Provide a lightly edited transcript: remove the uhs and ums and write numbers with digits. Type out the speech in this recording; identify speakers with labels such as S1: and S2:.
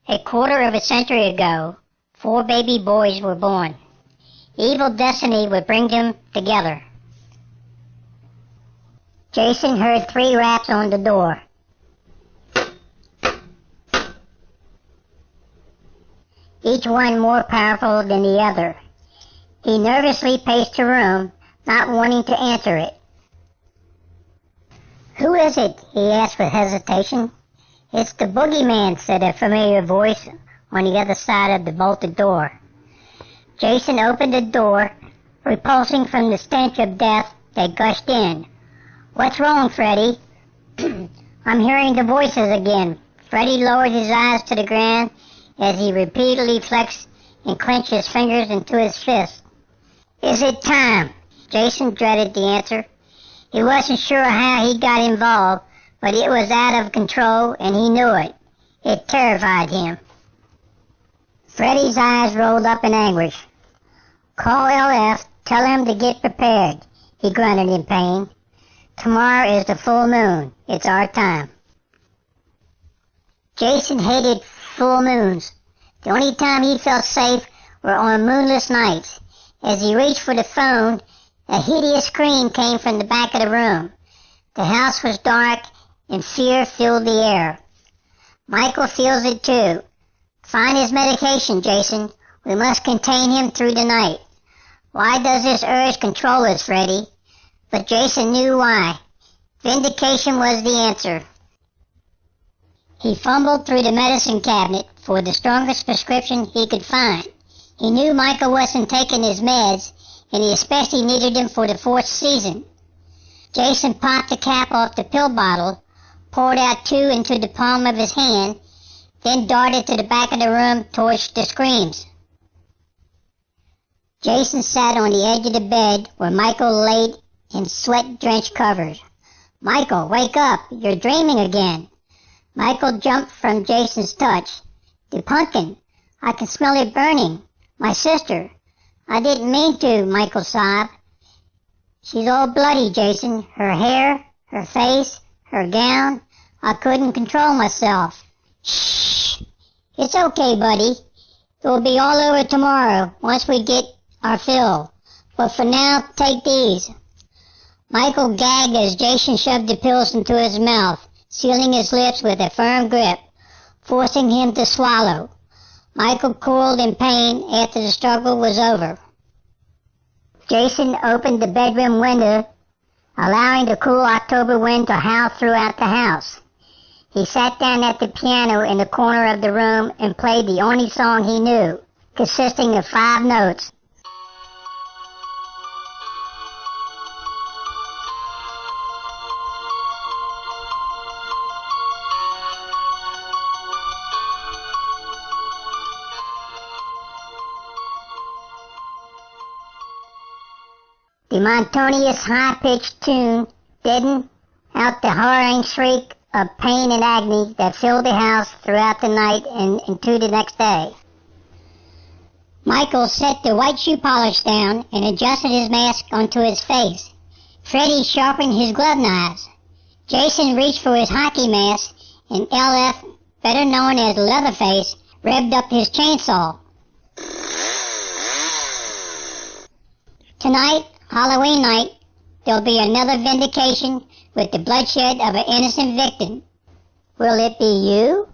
S1: A quarter of a century ago, 4 baby boys were born. Evil destiny would bring them together. Jason heard 3 raps on the door. Each one more powerful than the other. He nervously paced the room, not wanting to answer it. "Who is it?" he asked with hesitation. "It's the boogeyman," said a familiar voice on the other side of the bolted door. Jason opened the door, repulsing from the stench of death that gushed in. "What's wrong, Freddy?" "I'm hearing the voices again." Freddy lowered his eyes to the ground as he repeatedly flexed and clenched his fingers into his fists. "Is it time?" Jason dreaded the answer. He wasn't sure how he got involved, but it was out of control and he knew it. It terrified him. Freddy's eyes rolled up in anguish. "Call LF, tell him to get prepared," he grunted in pain. "Tomorrow is the full moon. It's our time." Jason hated full moons. The only time he felt safe were on moonless nights. As he reached for the phone, a hideous scream came from the back of the room. The house was dark and fear filled the air. "Michael feels it too. Find his medication, Jason. We must contain him through the night." "Why does this urge control us, Freddy?" But Jason knew why. Vindication was the answer. He fumbled through the medicine cabinet for the strongest prescription he could find. He knew Michael wasn't taking his meds, and he especially needed them for the 4th season. Jason popped the cap off the pill bottle, poured out 2 into the palm of his hand, then darted to the back of the room towards the screams. Jason sat on the edge of the bed where Michael lay in sweat-drenched covers. "Michael, wake up! You're dreaming again!" Michael jumped from Jason's touch. "The pumpkin! I can smell it burning! My sister!" "I didn't mean to," Michael sobbed. "She's all bloody, Jason. Her hair, her face, her gown. I couldn't control myself." "Shh! It's okay, buddy. It'll be all over tomorrow once we get our fill. But for now, take these." Michael gagged as Jason shoved the pills into his mouth, sealing his lips with a firm grip, forcing him to swallow. Michael coiled in pain after the struggle was over. Jason opened the bedroom window, allowing the cool October wind to howl throughout the house. He sat down at the piano in the corner of the room and played the only song he knew, consisting of 5 notes. The monotonous high-pitched tune deadened out the harrowing shriek of pain and agony that filled the house throughout the night and into the next day. Michael set the white shoe polish down and adjusted his mask onto his face. Freddy sharpened his glove knives. Jason reached for his hockey mask, and LF, better known as Leatherface, revved up his chainsaw. Tonight, Halloween night, there'll be another vindication with the bloodshed of an innocent victim. Will it be you?